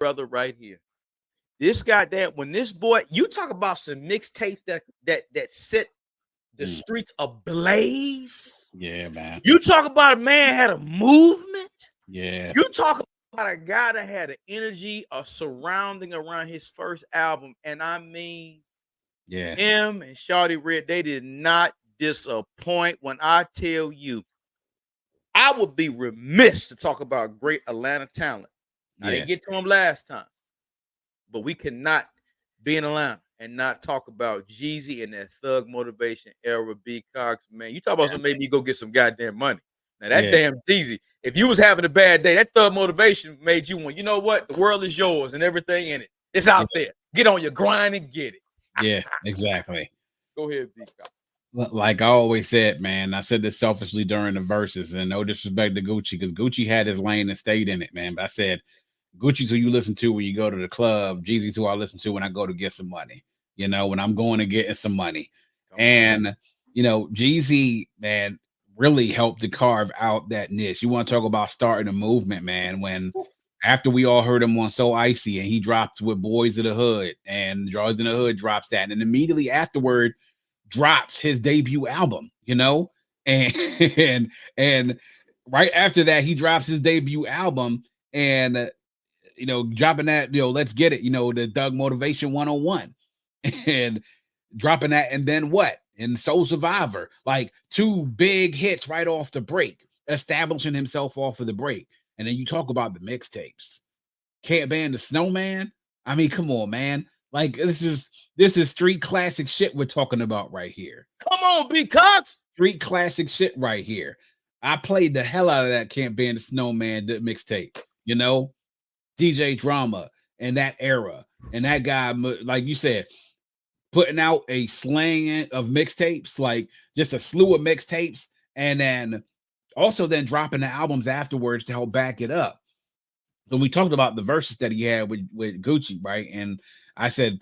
brother right here. This guy that when this boy, you talk about some mixtapes that set the streets ablaze. Yeah, man. You talk about a man had a movement. Yeah. You talk about a guy that had an energy, a surrounding around his first album, and I mean, Yeah. him and Shawty Redd, they did not disappoint. When I tell you, I would be remiss to talk about great Atlanta talent. I didn't get to him last time, but we cannot be in Atlanta and not talk about Jeezy and that thug motivation era. B.Cox, man, you talk about something made me go get some goddamn money. Now that damn Jeezy, if you was having a bad day, that thug motivation made you want. You know what? The world is yours and everything in it. It's out there. Get on your grind and get it. Yeah, exactly. Go ahead, B.Cox. Like I always said, man, I said this selfishly during the verses, and no disrespect to Gucci, because Gucci had his lane and stayed in it, man. But I said, Gucci's who you listen to when you go to the club. Jeezy's who I listen to when I go to get some money, you know, when I'm going to get some money. And, you know, Jeezy, man, really helped to carve out that niche. You want to talk about starting a movement, man, when after we all heard him on So Icy and he dropped with Boys of the Hood and Drugs in the Hood drops that. And immediately afterward, drops his debut album, you know, and right after that, he drops his debut album and, you know, dropping that, you know, let's get it, you know, the Thug Motivation 101 and dropping that. And then what? And Soul Survivor, like 2 big hits right off the break, establishing himself off of the break. And then you talk about the mixtapes. Can't Ban the Snowman. I mean, come on, man. Like this is street classic shit we're talking about right here. Come on, B.Cox. Street classic shit right here. I played the hell out of that Can't Ban the Snowman mixtape, you know, DJ Drama and that era. And that guy, like you said, putting out a slang of mixtapes, like just a slew of mixtapes, and then also then dropping the albums afterwards to help back it up. When we talked about the verses that he had with Gucci, right? And I said,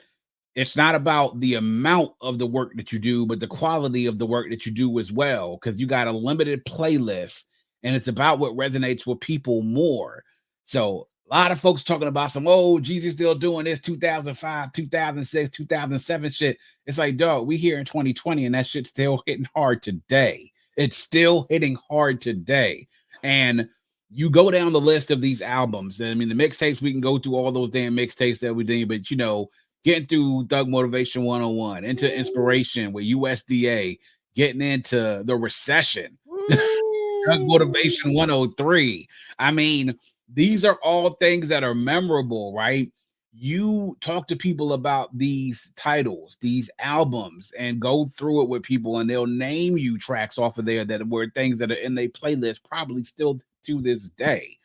it's not about the amount of the work that you do, but the quality of the work that you do as well, because you got a limited playlist and it's about what resonates with people more. So a lot of folks talking about some, oh, Jeezy still doing this 2005, 2006, 2007 shit. It's like, dog, we here in 2020 and that shit's still hitting hard today. It's still hitting hard today. And you go down the list of these albums. And I mean, the mixtapes, we can go through all those damn mixtapes that we did, but you know, getting through Thug Motivation 101, into Inspiration with USDA, getting into The Recession, Thug Motivation 103. I mean, these are all things that are memorable, right? You talk to people about these titles, these albums, and go through it with people, and they'll name you tracks off of there that were things that are in their playlist, probably still to this day.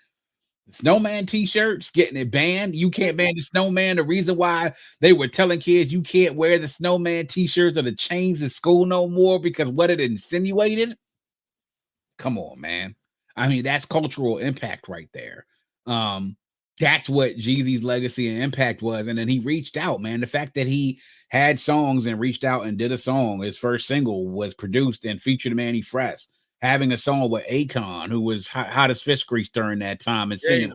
The Snowman t-shirts, getting it banned. You can't ban the Snowman. The reason why they were telling kids you can't wear the Snowman t-shirts or the chains in school no more because what it insinuated. Come on, man. I mean, that's cultural impact right there. That's what Jeezy's legacy and impact was. And then he reached out, man. The fact that he had songs and reached out and did a song, his first single was produced and featured Manny Fresh, having a song with Akon, who was hot as fish grease during that time, and singing,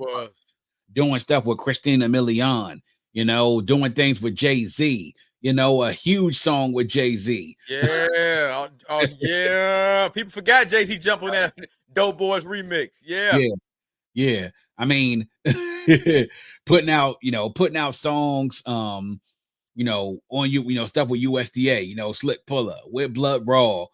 doing stuff with Christina Milian, you know, doing things with Jay-Z, you know, a huge song with Jay-Z. Yeah. Oh, yeah. People forgot Jay-Z jumping on that Dope Boys remix. Yeah. Yeah. I mean, putting out songs, you know, on stuff with USDA, you know, Slick Puller, with Blood Raw,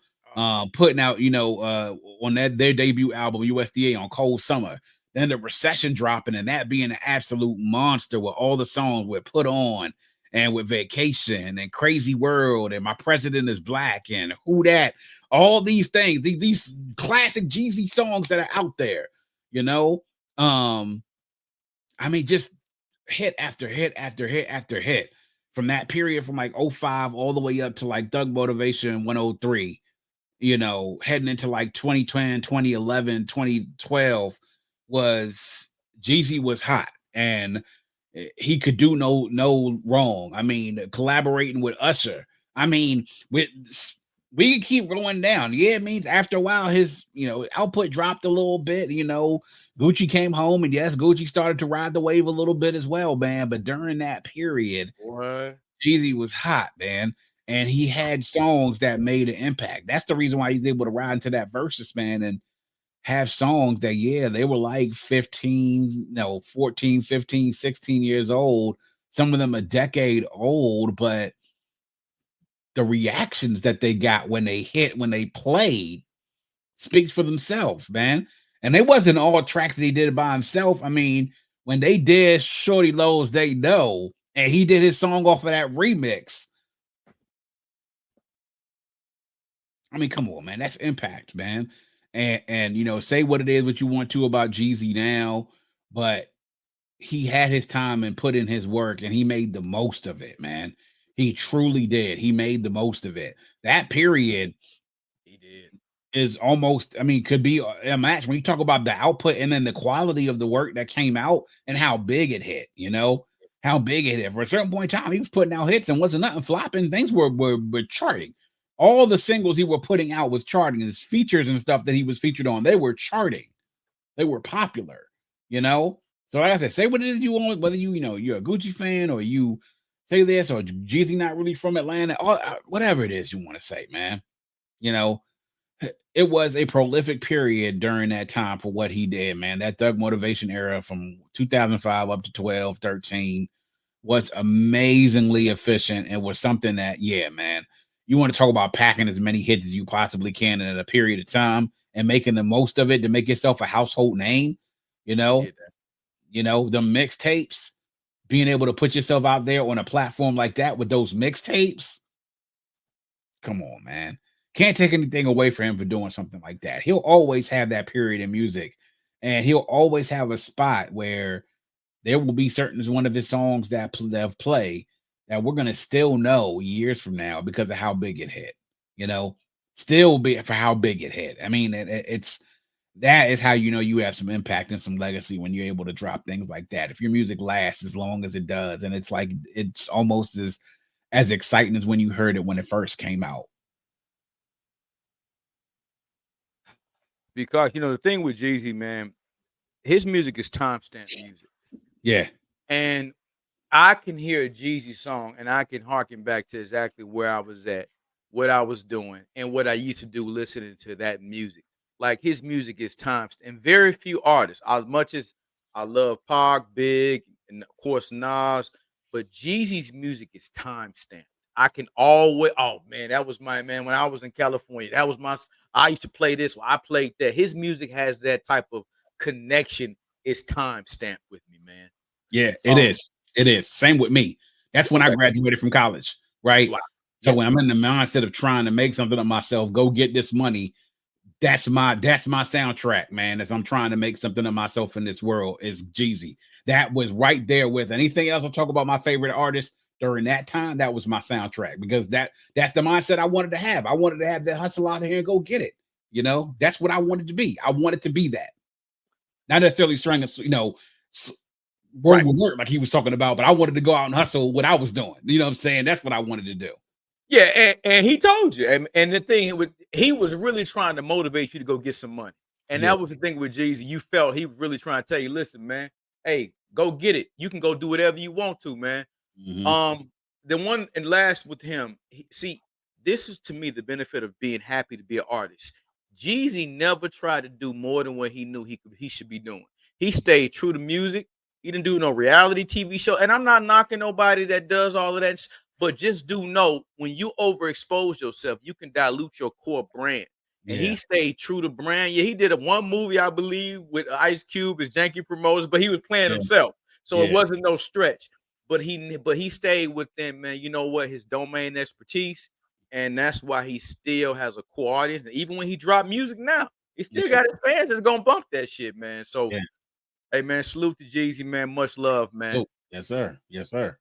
putting out, you know, on their debut album, USDA, on Cold Summer. Then The Recession dropping and that being an absolute monster with all the songs with Put On and with Vacation and Crazy World and My President Is Black and Who Dat. All these things, these classic Jeezy songs that are out there, you know. I mean, just hit after hit after hit after hit from that period from like 05 all the way up to like Thug Motivation 103, you know, heading into like 2010, 2011, 2012 was Jeezy was hot and he could do no wrong. I mean, collaborating with Usher. I mean, with we can keep rolling down. Yeah, it means after a while his output dropped a little bit. Gucci came home, and yes, Gucci started to ride the wave a little bit as well, man. But during that period, What? Jeezy was hot, man. And he had songs that made an impact. That's the reason why he's able to ride into that versus, man, and have songs that, yeah, they were like 15, no, 14, 15, 16 years old. Some of them a decade old, but the reactions that they got when they hit, when they played, speaks for themselves, man. And they wasn't all tracks that he did by himself. I mean, when they did Shorty Lowe's They Know, and he did his song off of that remix. I mean, come on, man. That's impact, man. And say what it is what you want to about Jeezy now, but he had his time and put in his work, and he made the most of it, man. He truly did. He made the most of it. That period He did. is almost, I mean, could be a match when you talk about the output and then the quality of the work that came out and how big it hit, how big it hit. For a certain point in time, he was putting out hits and wasn't nothing flopping. Things were charting. All the singles he were putting out was charting. His features and stuff that he was featured on, they were charting. They were popular, you know. So like I said, say what it is you want, whether you're a Gucci fan or you say this or Jeezy not really from Atlanta, or whatever it is you want to say, man. You know, it was a prolific period during that time for what he did, man. That Thug Motivation era from 2005 up to 12, 13 was amazingly efficient and was something that, yeah, man, you want to talk about packing as many hits as you possibly can in a period of time and making the most of it to make yourself a household name, you He know, did that. the mixtapes, being able to put yourself out there on a platform like that with those mixtapes. Come on, man. Can't take anything away from him for doing something like that. He'll always have that period in music, and he'll always have a spot where there will be certain one of his songs that play that we're gonna still know years from now because of how big it hit. You know, still be for how big it hit. I mean, it's that is how you have some impact and some legacy when you're able to drop things like that. If your music lasts as long as it does, and it's like it's almost as exciting as when you heard it when it first came out. Because the thing with Jeezy, man, his music is timestamp music, Yeah, and I can hear a Jeezy song and I can harken back to exactly where I was at, what I was doing, and what I used to do listening to that music. Like his music is times, and very few artists, as much as I love Pac, Big, and of course Nas, but Jeezy's music is time stamped. I can always, oh man, that was my man when I was in California. That was I used to play this, I played that. His music has that type of connection. It's time stamped with me, man. yeah, it Um, is. It is. Same with me. That's when I okay. graduated from college, right? Wow. So Yep. when I'm in the mindset of trying to make something of myself, go get this money. That's my soundtrack, man. As I'm trying to make something of myself in this world, is Jeezy. That was right there with anything else. I'll talk about my favorite artist during that time. That was my soundtrack because that's the mindset I wanted to have. I wanted to have that hustle out here and go get it. That's what I wanted to be. I wanted to be that. Not necessarily string, word Right. with word like he was talking about, but I wanted to go out and hustle what I was doing. You know what I'm saying? That's what I wanted to do. Yeah, and he told you, and the thing with he was really trying to motivate you to go get some money, and Yeah. that was the thing with Jeezy. You felt he was really trying to tell you, listen, man, hey, go get it. You can go do whatever you want to, man. Hmm. Um, the one and last with him, see, this is to me the benefit of being happy to be an artist. Jeezy never tried to do more than what he knew he should be doing. He stayed true to music. He didn't do no reality TV show, and I'm not knocking nobody that does all of that. But just do know when you overexpose yourself, you can dilute your core brand. And he Yeah. stayed true to brand. Yeah, he did a one movie, I believe, with Ice Cube as Janky Promoters, but he was playing Yeah. himself, so it Yeah. wasn't no stretch. But he stayed within, man. You know what? His domain expertise, and that's why he still has a core audience. And even when he dropped music now, he still Yeah. got his fans that's gonna bump that shit, man. So, Yeah. hey, man, salute to Jeezy, man. Much love, man. Oh, yes, sir. Yes, sir.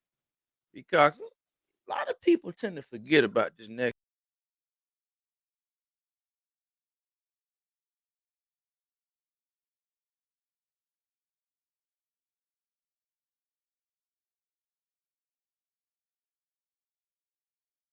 Because a lot of people tend to forget about this next